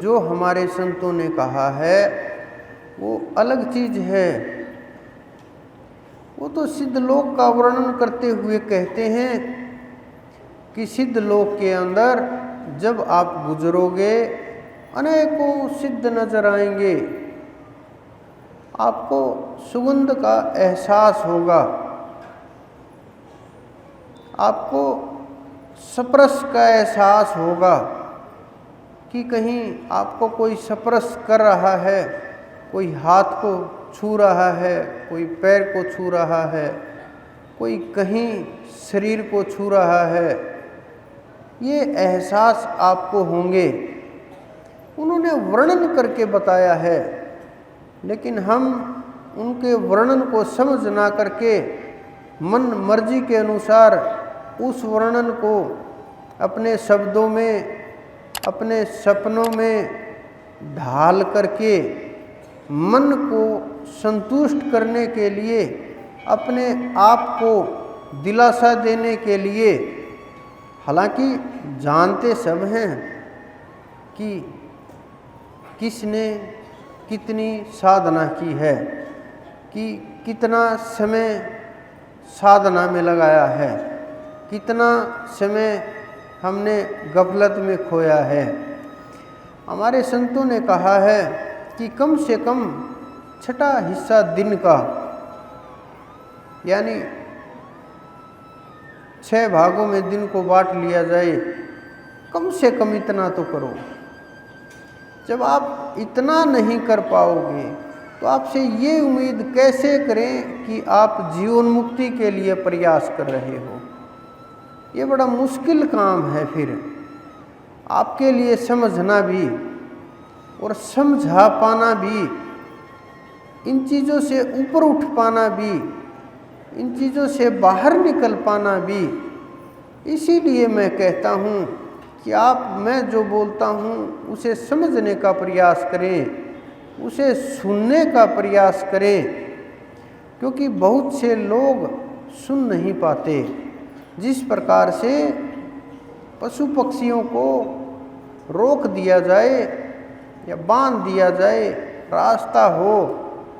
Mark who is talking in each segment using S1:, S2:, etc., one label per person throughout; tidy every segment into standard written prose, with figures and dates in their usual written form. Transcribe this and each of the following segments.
S1: जो हमारे संतों ने कहा है वो अलग चीज है। वो तो सिद्ध लोक का वर्णन करते हुए कहते हैं कि सिद्ध लोक के अंदर जब आप गुजरोगे अनेकों सिद्ध नजर आएंगे, आपको सुगंध का एहसास होगा, आपको स्पर्श का एहसास होगा कि कहीं आपको कोई स्पर्श कर रहा है, कोई हाथ को छू रहा है, कोई पैर को छू रहा है, कोई कहीं शरीर को छू रहा है। ये एहसास आपको होंगे। उन्होंने वर्णन करके बताया है, लेकिन हम उनके वर्णन को समझ ना करके मन मर्जी के अनुसार उस वर्णन को अपने शब्दों में, अपने सपनों में ढाल करके मन को संतुष्ट करने के लिए, अपने आप को दिलासा देने के लिए, हालांकि जानते सब हैं कि किसने कितनी साधना की है, कि कितना समय साधना में लगाया है, कितना समय हमने गफलत में खोया है। हमारे संतों ने कहा है कि कम से कम छठा हिस्सा दिन का, यानी 6 भागों में दिन को बांट लिया जाए, कम से कम इतना तो करो। जब आप इतना नहीं कर पाओगे तो आपसे ये उम्मीद कैसे करें कि आप जीवन मुक्ति के लिए प्रयास कर रहे हो। ये बड़ा मुश्किल काम है। फिर आपके लिए समझना भी और समझा पाना भी, इन चीज़ों से ऊपर उठ पाना भी, इन चीज़ों से बाहर निकल पाना भी। इसीलिए मैं कहता हूँ कि आप, मैं जो बोलता हूँ उसे समझने का प्रयास करें, उसे सुनने का प्रयास करें, क्योंकि बहुत से लोग सुन नहीं पाते। जिस प्रकार से पशु पक्षियों को रोक दिया जाए या बांध दिया जाए, रास्ता हो,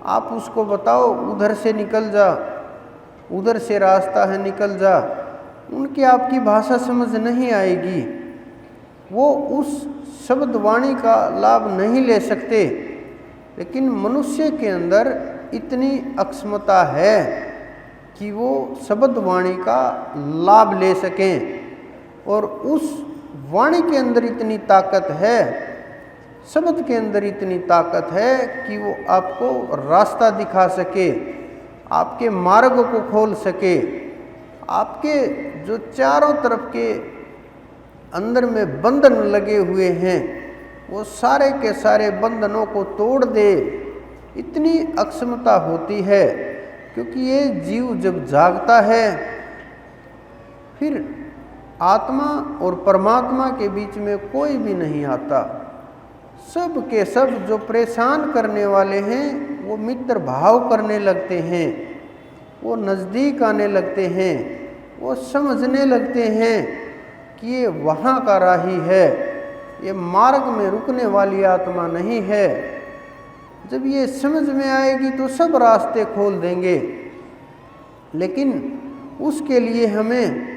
S1: आप उसको बताओ उधर से निकल जा, उधर से रास्ता है निकल जा, उनकी आपकी भाषा समझ नहीं आएगी, वो उस शब्द वाणी का लाभ नहीं ले सकते। लेकिन मनुष्य के अंदर इतनी अक्षमता है कि वो शब्द वाणी का लाभ ले सकें, और उस वाणी के अंदर इतनी ताकत है, शब्द के अंदर इतनी ताकत है कि वो आपको रास्ता दिखा सके, आपके मार्ग को खोल सके, आपके जो चारों तरफ के अंदर में बंधन लगे हुए हैं वो सारे के सारे बंधनों को तोड़ दे। इतनी अक्षमता होती है, क्योंकि ये जीव जब जागता है फिर आत्मा और परमात्मा के बीच में कोई भी नहीं आता। सब के सब जो परेशान करने वाले हैं वो मित्र भाव करने लगते हैं, वो नज़दीक आने लगते हैं, वो समझने लगते हैं कि ये वहाँ का राही है, ये मार्ग में रुकने वाली आत्मा नहीं है। जब ये समझ में आएगी तो सब रास्ते खोल देंगे, लेकिन उसके लिए हमें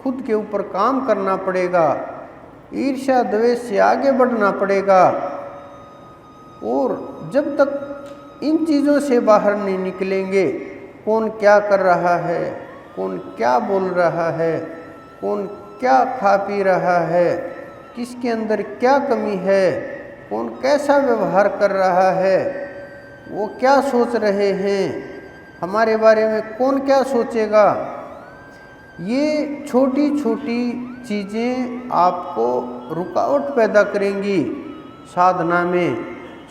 S1: खुद के ऊपर काम करना पड़ेगा, ईर्ष्या द्वेष से आगे बढ़ना पड़ेगा। और जब तक इन चीज़ों से बाहर नहीं निकलेंगे, कौन क्या कर रहा है, कौन क्या बोल रहा है, कौन क्या खा पी रहा है, किसके अंदर क्या कमी है, कौन कैसा व्यवहार कर रहा है, वो क्या सोच रहे हैं, हमारे बारे में कौन क्या सोचेगा, ये छोटी छोटी चीज़ें आपको रुकावट पैदा करेंगी साधना में।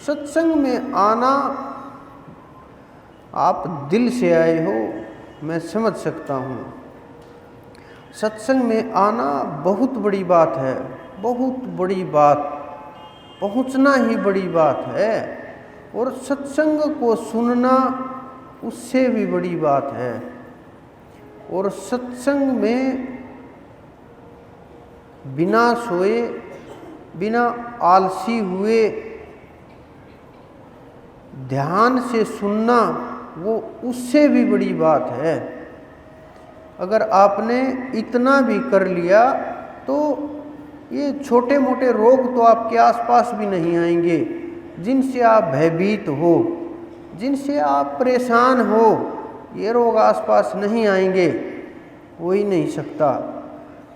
S1: सत्संग में आना, आप दिल से आए हो, मैं समझ सकता हूँ। सत्संग में आना बहुत बड़ी बात है, बहुत बड़ी बात, पहुँचना ही बड़ी बात है, और सत्संग को सुनना उससे भी बड़ी बात है। और सत्संग में बिना सोए बिना आलसी हुए ध्यान से सुनना, वो उससे भी बड़ी बात है। अगर आपने इतना भी कर लिया तो ये छोटे मोटे रोग तो आपके आसपास भी नहीं आएंगे, जिनसे आप भयभीत हो, जिनसे आप परेशान हो, ये रोग आसपास नहीं आएंगे, हो ही नहीं सकता।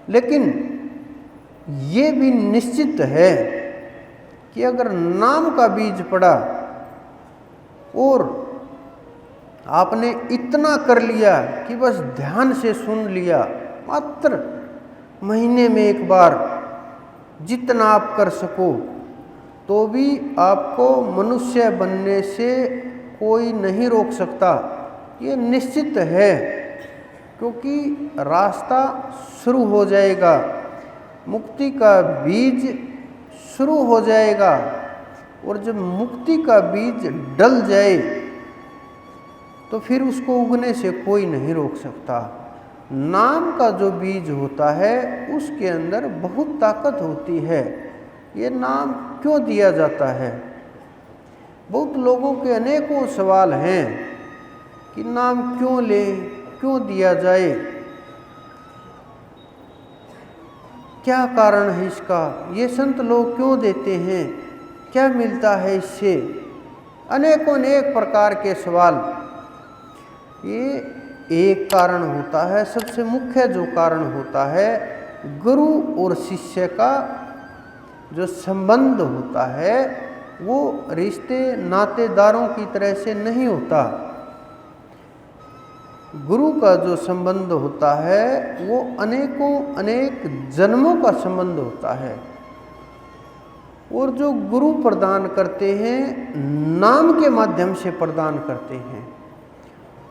S1: लेकिन ये भी निश्चित है कि अगर नाम का बीज पड़ा और आपने इतना कर लिया कि बस ध्यान से सुन लिया, मात्र महीने में एक बार जितना आप कर सको, तो भी आपको मनुष्य बनने से कोई नहीं रोक सकता। ये निश्चित है, क्योंकि रास्ता शुरू हो जाएगा, मुक्ति का बीज शुरू हो जाएगा। और जब मुक्ति का बीज डल जाए तो फिर उसको उगने से कोई नहीं रोक सकता। नाम का जो बीज होता है उसके अंदर बहुत ताकत होती है। ये नाम क्यों दिया जाता है? बहुत लोगों के अनेकों सवाल हैं कि नाम क्यों लें, क्यों दिया जाए, क्या कारण है इसका, ये संत लोग क्यों देते हैं, क्या मिलता है इससे, अनेकों अनेक प्रकार के सवाल। ये एक कारण होता है, सबसे मुख्य जो कारण होता है, गुरु और शिष्य का जो संबंध होता है वो रिश्ते नातेदारों की तरह से नहीं होता। गुरु का जो संबंध होता है वो अनेकों अनेक जन्मों का संबंध होता है। और जो गुरु प्रदान करते हैं नाम के माध्यम से प्रदान करते हैं।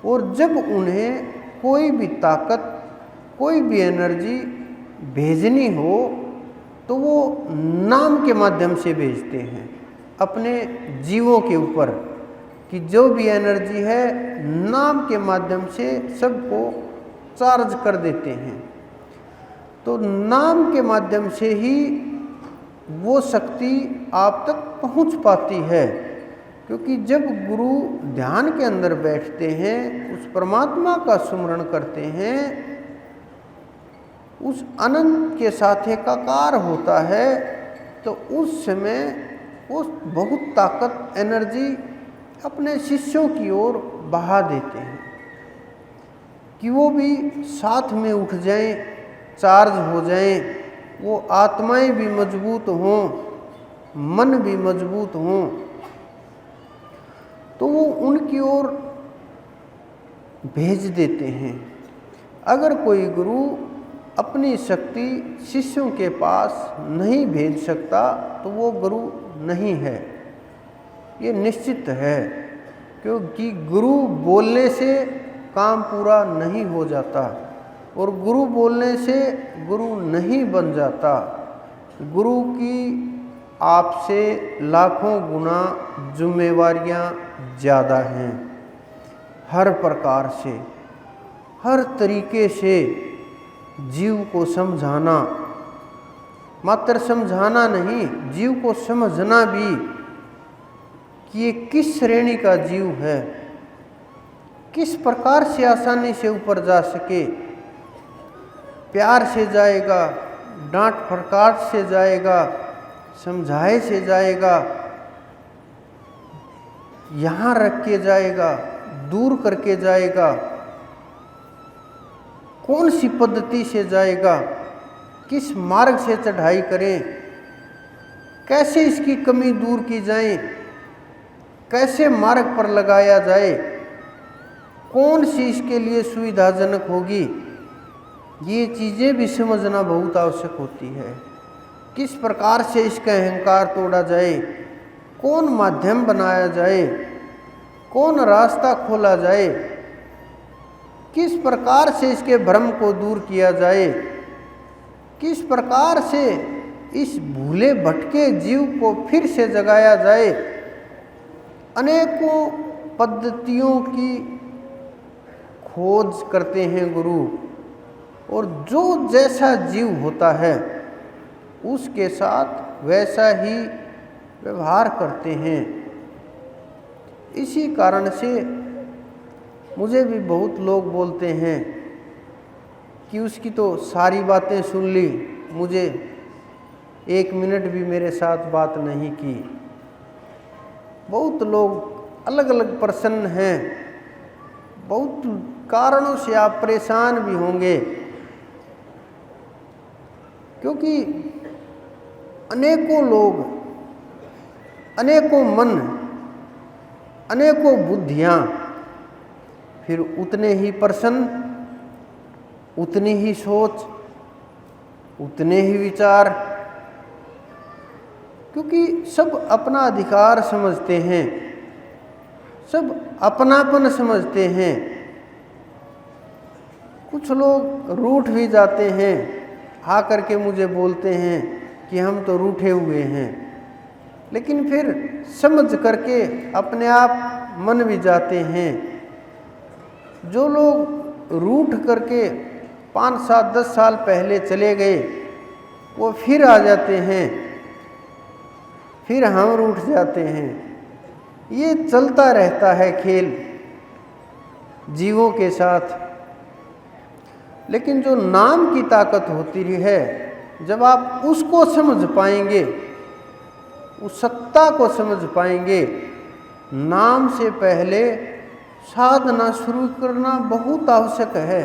S1: और जब उन्हें कोई भी ताकत, कोई भी एनर्जी भेजनी हो तो वो नाम के माध्यम से भेजते हैं अपने जीवों के ऊपर, कि जो भी एनर्जी है नाम के माध्यम से सबको चार्ज कर देते हैं। तो नाम के माध्यम से ही वो शक्ति आप तक पहुंच पाती है। क्योंकि जब गुरु ध्यान के अंदर बैठते हैं, उस परमात्मा का सुमरण करते हैं, उस अनंत के साथ एकाकार होता है, तो उस समय वो बहुत ताकत, एनर्जी अपने शिष्यों की ओर बहा देते हैं कि वो भी साथ में उठ जाएं, चार्ज हो जाएं, वो आत्माएं भी मजबूत हों, मन भी मजबूत हों, तो वो उनकी ओर भेज देते हैं। अगर कोई गुरु अपनी शक्ति शिष्यों के पास नहीं भेज सकता तो वो गुरु नहीं है, ये निश्चित है। क्योंकि गुरु बोलने से काम पूरा नहीं हो जाता और गुरु बोलने से गुरु नहीं बन जाता। गुरु की आपसे लाखों गुना जिम्मेवारियां ज़्यादा हैं, हर प्रकार से, हर तरीके से जीव को समझाना, मात्र समझाना नहीं, जीव को समझना भी कि ये किस श्रेणी का जीव है, किस प्रकार से आसानी से ऊपर जा सके, प्यार से जाएगा, डांट फटकार से जाएगा, समझाए से जाएगा, यहाँ रख के जाएगा, दूर करके जाएगा, कौन सी पद्धति से जाएगा, किस मार्ग से चढ़ाई करें, कैसे इसकी कमी दूर की जाए, कैसे मार्ग पर लगाया जाए, कौन सी इसके लिए सुविधाजनक होगी, ये चीज़ें भी समझना बहुत आवश्यक होती है। किस प्रकार से इसका अहंकार तोड़ा जाए, कौन माध्यम बनाया जाए, कौन रास्ता खोला जाए, किस प्रकार से इसके भ्रम को दूर किया जाए, किस प्रकार से इस भूले भटके जीव को फिर से जगाया जाए। अनेकों पद्धतियों की खोज करते हैं गुरु, और जो जैसा जीव होता है उसके साथ वैसा ही व्यवहार करते हैं। इसी कारण से मुझे भी बहुत लोग बोलते हैं कि उसकी तो सारी बातें सुन ली, मुझे 1 मिनट भी मेरे साथ बात नहीं की। बहुत लोग अलग अलग प्रसन्न हैं, बहुत कारणों से आप परेशान भी होंगे, क्योंकि अनेकों लोग, अनेकों मन, अनेकों बुद्धियाँ, फिर उतने ही प्रसन्न, उतनी ही सोच, उतने ही विचार, क्योंकि सब अपना अधिकार समझते हैं, सब अपनापन समझते हैं। कुछ लोग रूठ भी जाते हैं, आकर के मुझे बोलते हैं कि हम तो रूठे हुए हैं, लेकिन फिर समझ करके अपने आप मन भी जाते हैं। जो लोग रूठ करके 5, 7, 10 साल पहले चले गए, वो फिर आ जाते हैं, फिर हम रूठ जाते हैं। ये चलता रहता है खेल जीवों के साथ। लेकिन जो नाम की ताकत होती है, जब आप उसको समझ पाएंगे, उस सत्ता को समझ पाएंगे, नाम से पहले साधना शुरू करना बहुत आवश्यक है,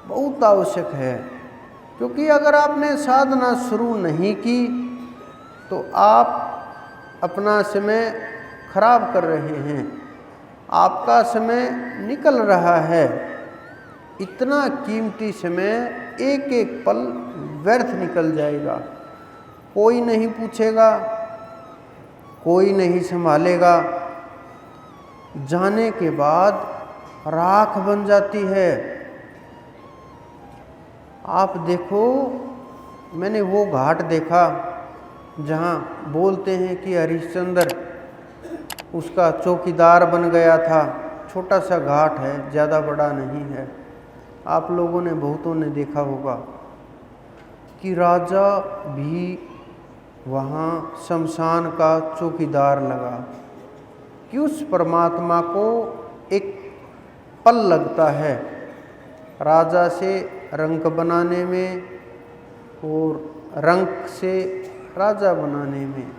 S1: बहुत आवश्यक है। क्योंकि अगर आपने साधना शुरू नहीं की तो आप अपना समय खराब कर रहे हैं, आपका समय निकल रहा है। इतना कीमती समय एक एक पल व्यर्थ निकल जाएगा। कोई नहीं पूछेगा, कोई नहीं संभालेगा, जाने के बाद राख बन जाती है। आप देखो, मैंने वो घाट देखा जहाँ बोलते हैं कि हरिश्चंद्र उसका चौकीदार बन गया था। छोटा सा घाट है, ज़्यादा बड़ा नहीं है। आप लोगों ने, बहुतों ने देखा होगा कि राजा भी वहाँ शमशान का चौकीदार लगा, कि उस परमात्मा को एक पल लगता है राजा से रंक बनाने में और रंक से राजा बनाने में।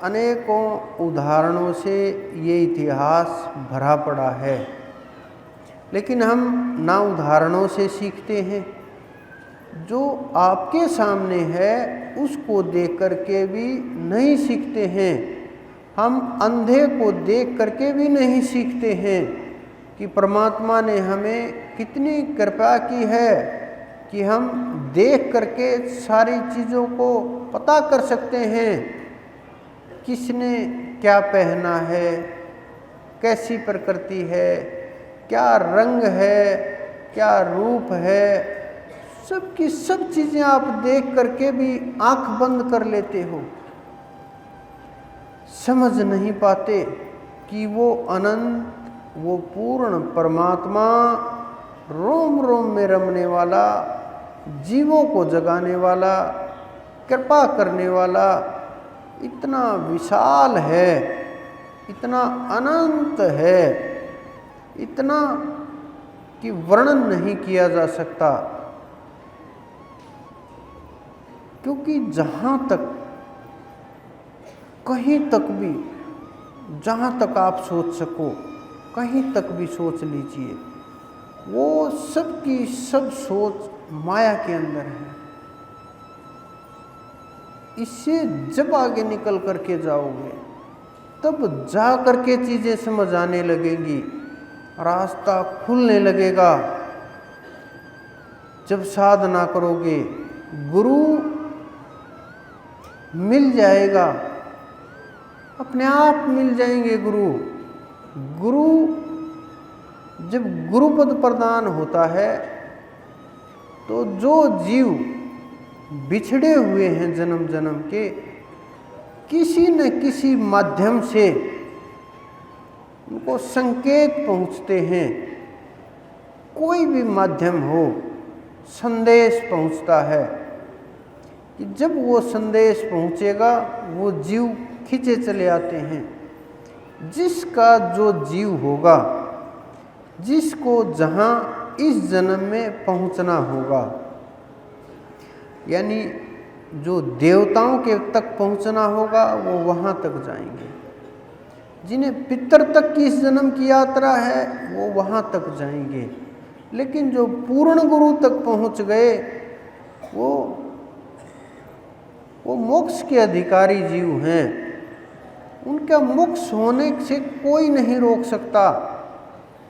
S1: अनेकों उदाहरणों से ये इतिहास भरा पड़ा है, लेकिन हम ना उदाहरणों से सीखते हैं, जो आपके सामने है उसको देख करके भी नहीं सीखते हैं। हम अंधे को देख करके भी नहीं सीखते हैं कि परमात्मा ने हमें कितनी कृपा की है कि हम देख करके सारी चीज़ों को पता कर सकते हैं। किसने क्या पहना है, कैसी प्रकृति है, क्या रंग है, क्या रूप है, सब की सब चीज़ें आप देख करके भी आंख बंद कर लेते हो। समझ नहीं पाते कि वो अनंत, वो पूर्ण परमात्मा रोम रोम में रमने वाला, जीवों को जगाने वाला, कृपा करने वाला इतना विशाल है, इतना अनंत है, इतना कि वर्णन नहीं किया जा सकता। क्योंकि जहाँ तक, कहीं तक भी, जहाँ तक आप सोच सको, कहीं तक भी सोच लीजिए, वो सब की सब सोच माया के अंदर है। इससे जब आगे निकल करके जाओगे, तब जा करके चीज़ें समझ आने लगेंगी, रास्ता खुलने लगेगा। जब साधना करोगे, गुरु मिल जाएगा, अपने आप मिल जाएंगे गुरु। गुरु, जब गुरुपद प्रदान होता है तो जो जीव बिछड़े हुए हैं जन्म जन्म के, किसी न किसी माध्यम से उनको संकेत पहुंचते हैं। कोई भी माध्यम हो, संदेश पहुंचता है। कि जब वो संदेश पहुँचेगा वो जीव खींचे चले आते हैं। जिसका जो जीव होगा, जिसको जहाँ इस जन्म में पहुँचना होगा, यानी जो देवताओं के तक पहुँचना होगा वो वहाँ तक जाएंगे। जिन्हें पितर तक की इस जन्म की यात्रा है वो वहाँ तक जाएंगे। लेकिन जो पूर्ण गुरु तक पहुँच गए वो मोक्ष के अधिकारी जीव हैं। उनका मोक्ष होने से कोई नहीं रोक सकता,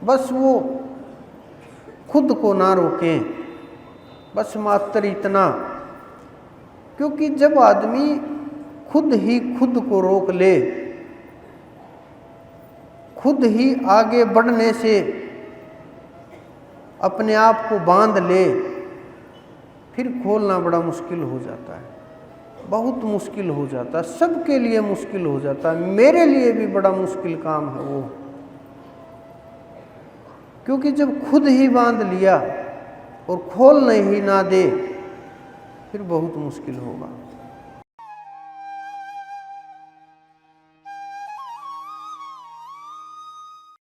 S1: बस वो खुद को ना रोकें, बस मात्र इतना। क्योंकि जब आदमी खुद ही खुद को रोक ले, खुद ही आगे बढ़ने से अपने आप को बांध ले, फिर खोलना बड़ा मुश्किल हो जाता है, बहुत मुश्किल हो जाता है, सबके लिए मुश्किल हो जाता है। मेरे लिए भी बड़ा मुश्किल काम है वो, क्योंकि जब खुद ही बांध लिया और खोलने ही ना दे फिर बहुत मुश्किल होगा।